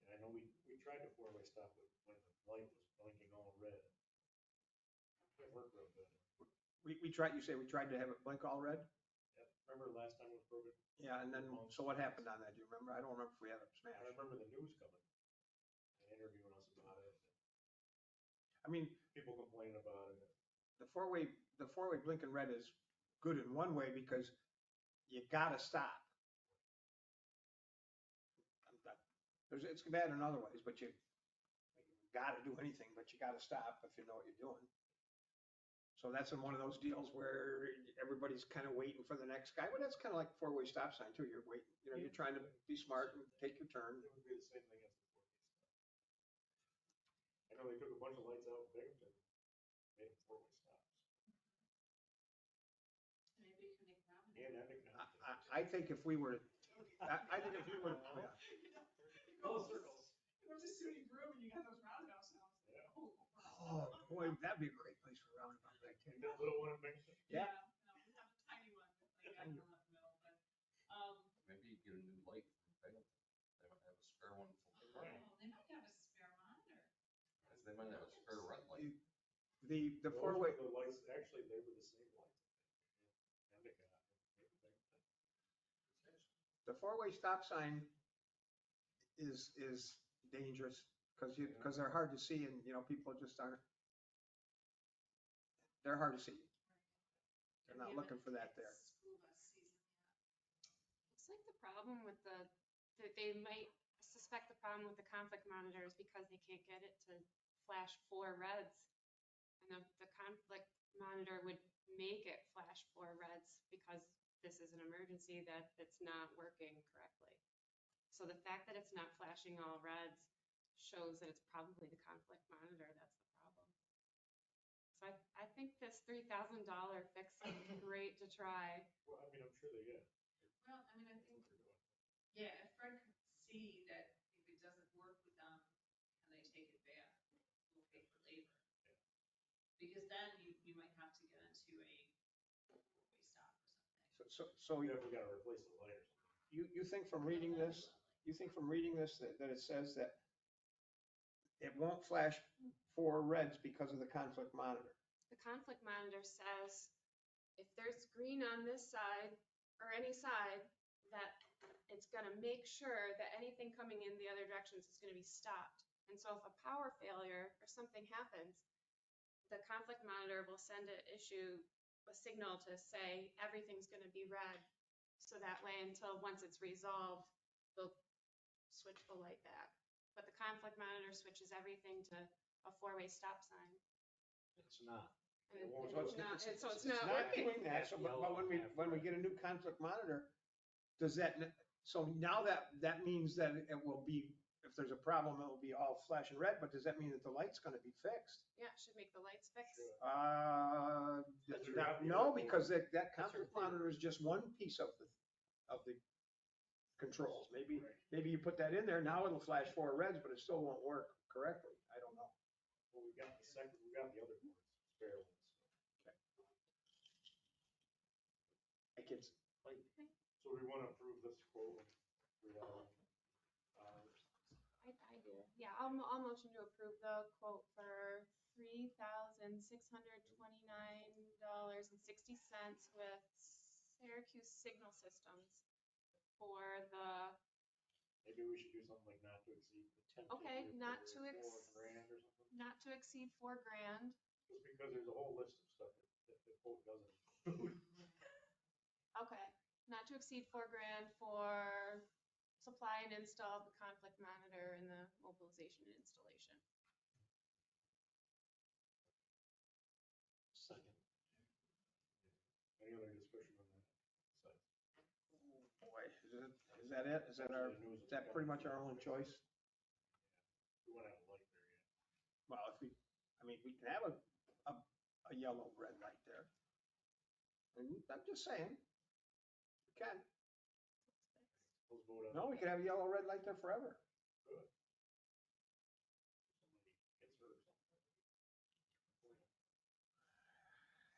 And I know we tried to four-way stop it when the light was blinking all red. It worked real good. We tried, you say we tried to have it blink all red? Yep. Remember last time it was broken? Yeah, and then, so what happened on that? Do you remember? I don't remember if we had it I smashed. remember the news coming and interviewing us about it. I mean, People complaining about it. the four-way blinking red is good in one way because you gotta stop. It's bad in other ways, but you gotta do anything, but you gotta stop if you know what you're doing. So that's in one of those deals where everybody's kind of waiting for the next guy. Well, that's kind of like four-way stop sign too. You're waiting, you're trying to be smart and take your turn. It would be the same thing as the four-way stop. I know they took a bunch of lights out in Binghamton, made them four-way stops. Maybe you can make round. And I think not. I think if we were, I think if we were, yeah. Go circles. There's a SUNY room and you got those roundabouts now. Yeah. Oh, boy, that'd be a great place for a roundabout. And that little one in Binghamton. Yeah. No, we have a tiny one with like a hill in the middle, but, Maybe you get a new light from Binghamton. They might have a spare one. they might have a spare monitor. They might have a spare red light. the Those four-way, were the lights, actually, they were the same lights. Endicott. the four-way stop sign is dangerous because they're hard to see and, people just aren't, they're hard to see. They're not looking for that there. School bus season yet. Looks like the problem with that they might suspect the problem with the conflict monitor is because they can't get it to flash 4 reds. And the conflict monitor would make it flash 4 reds because this is an emergency that it's not working correctly. So the fact that it's not flashing all reds shows that it's probably the conflict monitor that's the problem. So I think this $3,000 fix is great to try. Well, I mean, I'm sure they get. Well, I mean, I think, yeah, if Fred can see that if it doesn't work with them, and they take it back, we'll pay for labor. Because then you might have to get into a four-way stop or something. So Yeah, if we gotta replace the light or something. you think from reading this, that it says that it won't flash 4 reds because of the conflict monitor? The conflict monitor says if there's green on this side or any side, that it's gonna make sure that anything coming in the other directions is gonna be stopped. And so if a power failure or something happens, the conflict monitor will issue a signal to say everything's gonna be red. So that way, once it's resolved, they'll switch the light back. But the conflict monitor switches everything to a 4-way stop sign. It's not. And It won't it's do it. not, so it's It's not not working. doing that, so, but when we get a new conflict monitor, does that, so now that means that it will be, if there's a problem, it will be all flashing red, but does that mean that the light's gonna be fixed? Yeah, it should make the lights fix. That's your happy No, report. because that conflict monitor is just one piece of the controls. Maybe you put that in there, now it'll flash 4 reds, but it still won't work correctly. I don't know. Well, we got the other boards, spare ones. I can, So we wanna approve this quote. I do. Yeah, I'll motion to approve the quote for $3,629.60 with Syracuse Signal Systems for the, Maybe we should do something like not to exceed the 10. okay, not to $4,000 or something. not to exceed $4,000. Just because there's a whole list of stuff that the quote doesn't include. Okay, not to exceed $4,000 for supply and install the conflict monitor and the mobilization and installation. Second. Any other discussion on that? boy, is that it? Is that pretty much our only choice? We won't have a light there yet. Well, we can have a yellow, red light there. I'm just saying. We can. Let's vote on. No, we could have a yellow, red light there forever. Good. Somebody gets hurt or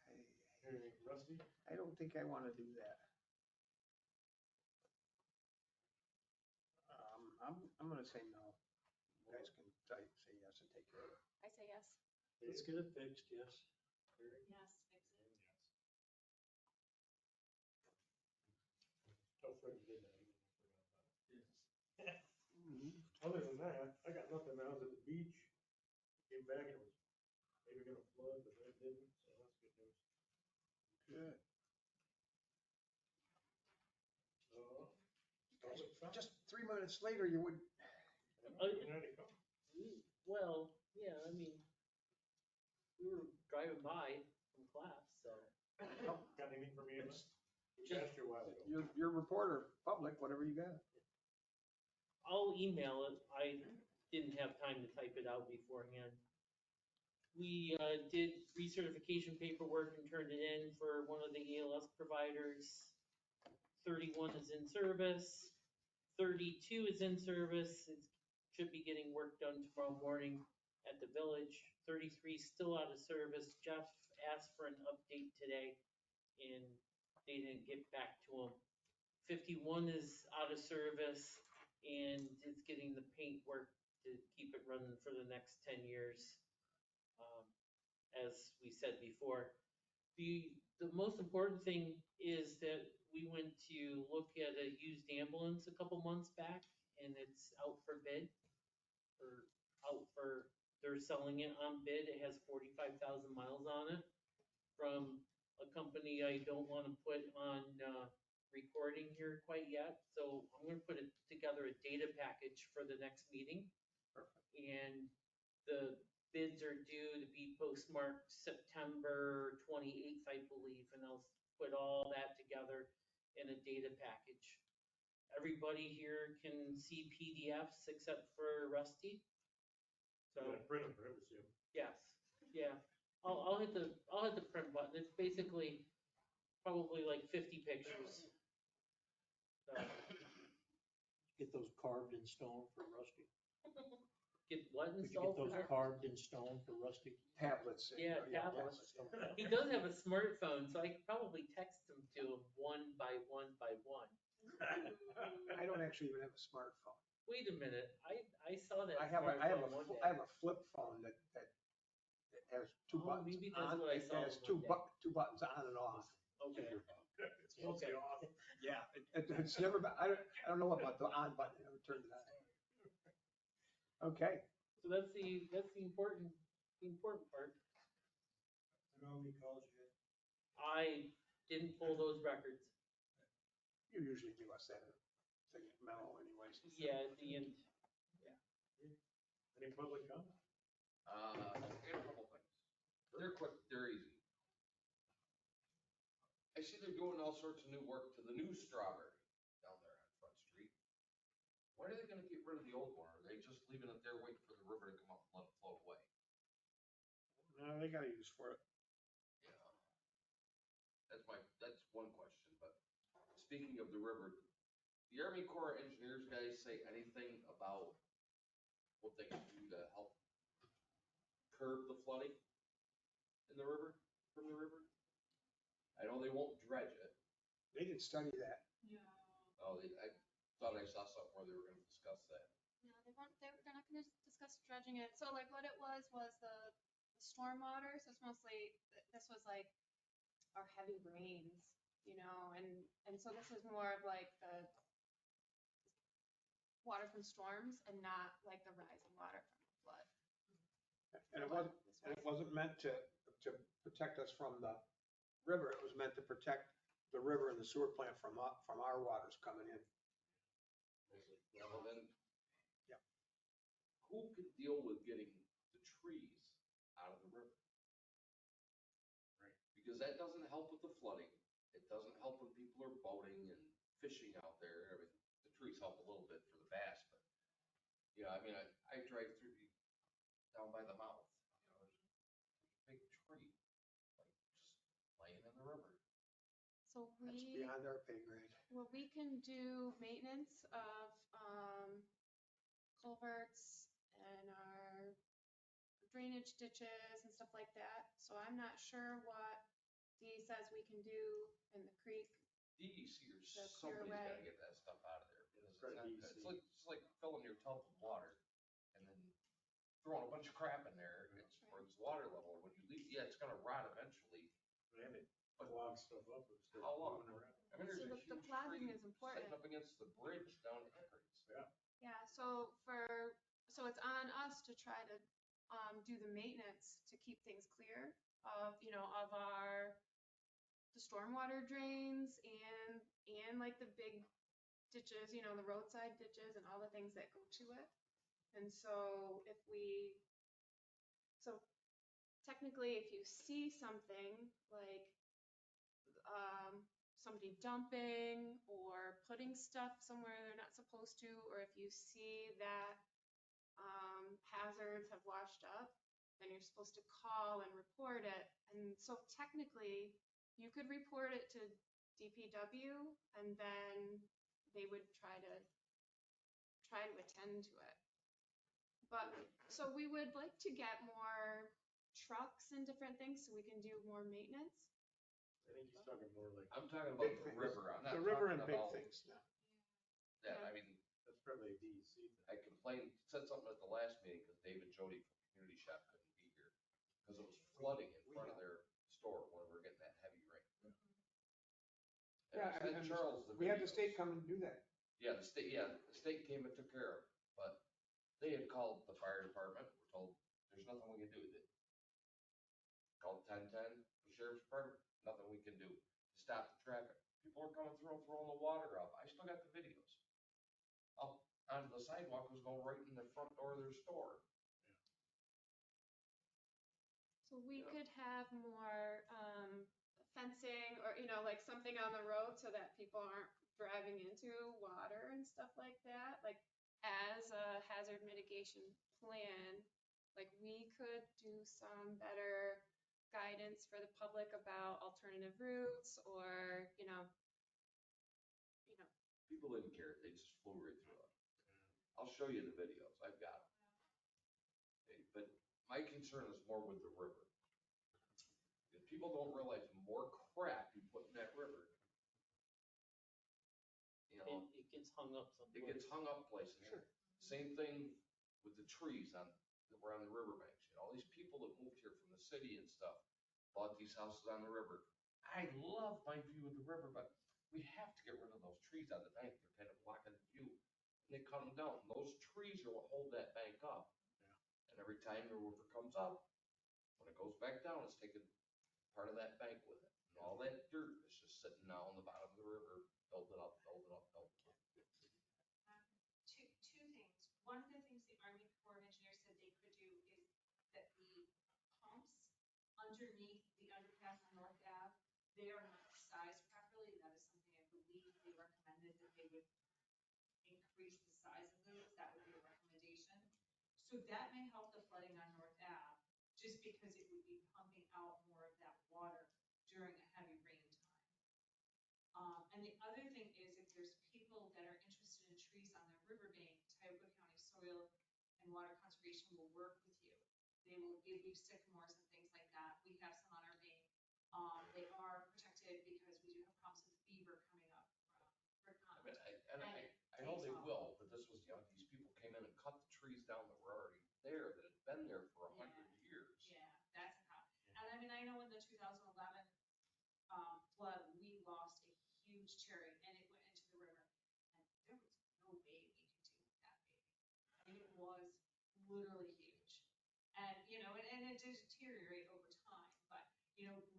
something. Anything, Rusty? I don't think I want to do that. I'm gonna say no. You guys can say yes and take care of it. I say yes. Let's get it fixed, yes. Terry? Yes, fix it. And yes. Tell Fred you did that. He forgot about it. Other than that, I got nothing. I was at the beach, came back and it was maybe gonna flood, but it didn't, so that's good news. Good. Just 3 minutes later, you would. Well, yeah, I mean, we were driving by from class, so. Got anything for me? We asked you a while ago. You're a reporter, public, whatever you got. I'll email it. I didn't have time to type it out beforehand. We did recertification paperwork and turned it in for one of the ELS providers. 31 is in service. 32 is in service. It should be getting work done tomorrow morning at the village. 33 is still out of service. Jeff asked for an update today and they didn't get back to him. 51 is out of service and it's getting the paint work to keep it running for the next 10 years. as we said before. The most important thing is that we went to look at a used ambulance a couple months back, and it's out for bid. Or out for, they're selling it on bid, it has 45,000 miles on it, from a company I don't wanna put on, recording here quite yet, so I'm gonna put together a data package for the next meeting. And the bids are due to be postmarked September 28th, I believe, and I'll put all that together in a data package. Everybody here can see PDFs except for Rusty. You So, gotta print them for him to see 'em. yes, yeah, I'll hit the print button, it's basically probably like 50 pictures. So, Get those carved in stone for Rusty. get what Did you installed get for those her? carved in stone for Rusty? Tablets. Yeah, tablets. He does have a smartphone, so I could probably text them to him one by one by one. I don't actually even have a smartphone. Wait a minute, I saw that I have smartphone one I day. have a flip phone that has two Oh, buttons maybe that's on, what I it saw has one two day. two buttons on and off. Okay, It's mostly Okay. off. Yeah, it's never been, I don't know about the on button, I never turned it on. Okay, so that's the important part. I know how many calls you had. I didn't pull those records. you usually give us that thing memo anyways. Yeah, at the end. Any public comment? And a couple things. They're quick, they're easy. I see they're doing all sorts of new work to the new strawberry down there on Front Street. When are they gonna get rid of the old one? Are they just leaving it there waiting for the river to come up and let it float away? No, they got a use for it. Yeah. That's one question, but speaking of the river, the Army Corps of Engineers guys say anything about what they can do to help curb the flooding in the river, from the river? I know they won't dredge it. They didn't study that. No. Oh, I thought I saw something where they were gonna discuss that. No, they won't, they're not gonna discuss dredging it. So like what it was the stormwater, so it's mostly, this was like our heavy rains, you know, and so this is more of like the water from storms and not like the rising water from the flood. And it wasn't meant to protect us from the river, it was meant to protect the river and the sewer plant from our waters coming in. Well, then. Yeah. Who could deal with getting the trees out of the river? Right. Because that doesn't help with the flooding. It doesn't help when people are boating and fishing out there. I mean, the trees help a little bit for the bass, but, you know, I mean, I drive through down by the mouth, you know, there's a big tree, like, just laying in the river. So That's beyond our pay grade. well, we can do maintenance of culverts and our drainage ditches and stuff like that. So I'm not sure what Dee says we can do in the creek. DEC or The clear somebody's gotta away. get that stuff out of there, because Right, it's DEC. it's like filling your tub with water and then throwing a bunch of crap in there, it's where it's water level, when you leave, yeah, it's gonna rot eventually. And it clogs stuff up. and starts How long? moving around. I mean, there's So a the huge clogging tree is important. sitting up against the bridge down at Hickory's. Yeah, so it's on us to try to do the maintenance to keep things clear of, you know, of the stormwater drains and like the big ditches, you know, the roadside ditches and all the things that go to it. And so so technically if you see something like somebody dumping or putting stuff somewhere they're not supposed to, or if you see that hazards have washed up, then you're supposed to call and report it. And so technically, you could report it to DPW and then they would try to attend to it. But, so we would like to get more trucks and different things so we can do more maintenance. I think he's talking more like, I'm talking about Big the things. river, I'm not The river talking and big about things now. that, I mean, that's probably a DEC thing. I complained, said something at the last meeting, because Dave and Jody from Community Shop couldn't be here. because it was flooding in front of their store when we were getting that heavy rain. And Yeah, I sent Charles the we had the videos. state come and do that. Yeah, the state came and took care of it, but they had called the fire department, were told, there's nothing we can do with it. Called 1010, the sheriff's department, nothing we can do to stop the traffic. People are coming through and throwing the water up. I still got the videos. Up onto the sidewalk was going right in the front door of their store. So we Yeah. could have more fencing or, like something on the road so that people aren't driving into water and stuff like that. Like as a hazard mitigation plan, like we could do some better guidance for the public about alternative routes or, People didn't care. They just flew right through it. I'll show you the videos. I've got them. Okay, but my concern is more with the river. If people don't realize the more crap you put in that river, It gets hung up someplace. it gets hung up places. Sure. Same thing with the trees that were on the riverbanks. All these people that moved here from the city and stuff bought these houses on the river. I love my view of the river, but we have to get rid of those trees on the bank. They're kind of blocking the view. And they cut them down. Those trees are what hold that bank up. And every time the river comes up, when it goes back down, it's taking part of that bank with it. And all that dirt is just sitting now on the bottom of the river, building up, building up, building up. Two things. One of the things the Army Corps of Engineers said they could do is that the pumps underneath the underpass on North Ave, they are not sized properly. That is something I believe they recommended that they would increase the size of those. That would be a recommendation. So that may help the flooding on North Ave, just because it would be pumping out more of that water during a heavy rain time. And the other thing is, if there's people that are interested in trees on their riverbank, Tioga County Soil and Water Conservation will work with you. They will give you sycamores and things like that. We have some on our bank. They are protected because we do have problems with beaver coming up from Brick Pond. I know they will, but this was, these people came in and cut the trees down that were already there, that had been there for 100 years. Yeah, that's a problem. And I know in the 2011 flood, we lost a huge cherry and it went into the river. And there was no way we could do that big. I mean, it was literally huge. And, and it did deteriorate over time, but,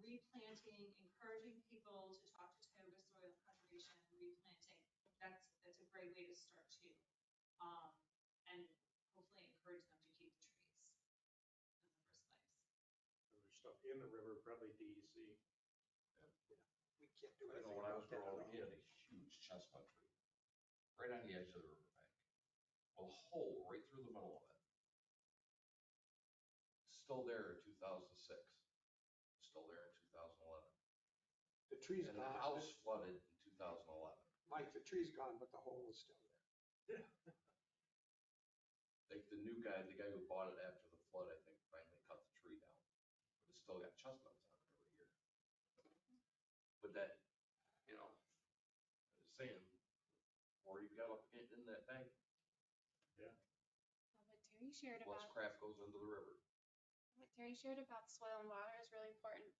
replanting, encouraging people to talk to Tioga Soil Conservation, replanting, that's a great way to start too. And hopefully encourage them to keep the trees in the first place. There's stuff in the river, probably DEC. We can't do I anything know when I was about that. growing up, we had a huge chestnut tree right on the edge of the riverbank, with a hole right through the middle of it. Still there in 2006. Still there in 2011. The tree's And the gone. house flooded in 2011. Mike, the tree's gone, but the hole is still there. Like the new guy, the guy who bought it after the flood, I think finally cut the tree down. But it's still got chestnuts on it every year. But that, I'm just saying, or you got up in that bank, what Terry shared less about. crap goes into the river. What Terry shared about soil and water is really important.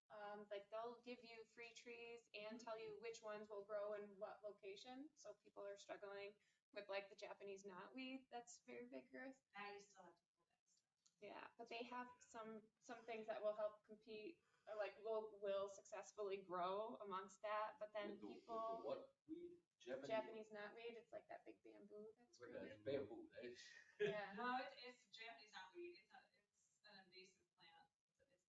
Like they'll give you free trees and tell you which ones will grow in what location. So people are struggling with like the Japanese knotweed that's very vigorous. Now you still have to pull that stuff. Yeah, but they have some things that will help compete or like will successfully grow amongst that. But then With the people, what weed? Japanese knotweed, it's like that big bamboo that's With growing. that bamboo. Yeah. No, it's Japanese knotweed. It's an invasive plant.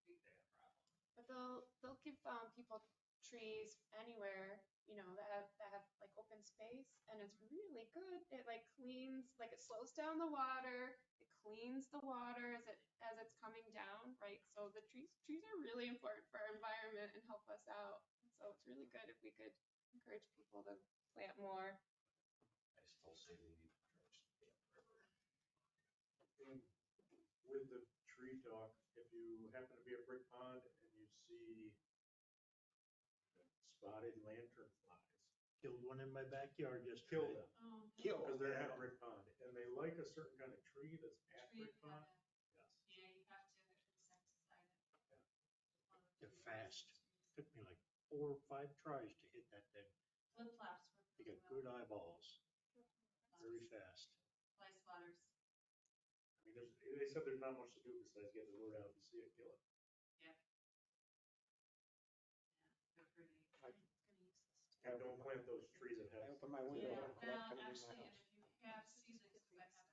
It's a big problem. But they'll give people trees anywhere, that have like open space, and it's really good. It like cleans, like it slows down the water. It cleans the water as it's coming down, right? So the trees are really important for our environment and help us out. So it's really good if we could encourage people to plant more. I still say we need to dredge the damn river. And with the tree talk, if you happen to be at Brick Pond and you see spotted lantern flies, Killed one in my backyard yesterday. kill them. Oh, Because they're at Brick Pond and they like a certain kind of tree that's at tree, Brick Pond. yeah. Yes. Yeah, you have to insecticide it. They're fast. Took me like 4 or 5 tries to hit that thing. Flip flaps. They got good eyeballs, very fast. Fly swatters. I mean, they said there's not much to do besides get the word out and see it kill it. Yeah. They're pretty. And don't plant those trees that I have. open my window Yeah, and collect well, them in my actually, and house. if you have seasons, I have a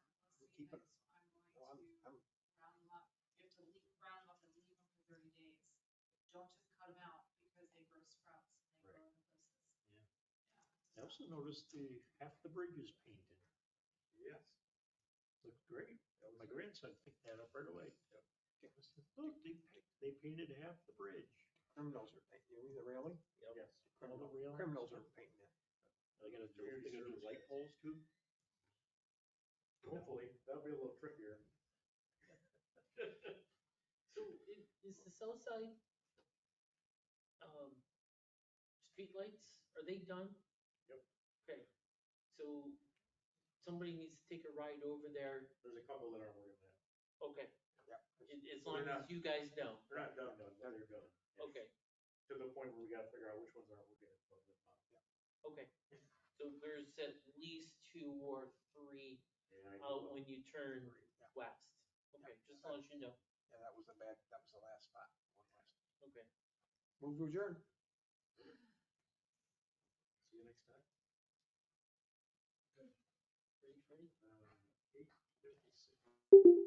Keep couple 'em. of Well, seasons, I'm I'm, going to round them up. You have to round them up and leave them for 30 days. Don't just cut them out because they grow sprouts and they grow in places. I also noticed half the bridge is painted. Yes. Looked great. My grandson picked that up right away. I said, look, they painted half the bridge. criminals are painting, you mean the railing? Yes. All the railings. Criminals are painting it. They gotta do light poles too. Hopefully, that'll be a little trickier. So is the south side, streetlights, are they done? Yep. Okay, so somebody needs to take a ride over there, There's a couple that aren't working yet. okay, Yeah. as So long they're as you guys know, They're not done, but they're done. okay, To the point where we gotta figure out which ones aren't working. okay. So there's at least 2 or 3 Yeah, I out know. when you turn Yeah. west, okay, just to let you know, Yeah, that was the last spot, one west. okay. Move to adjourn. See you next time. Ready, Freddie? 8:56.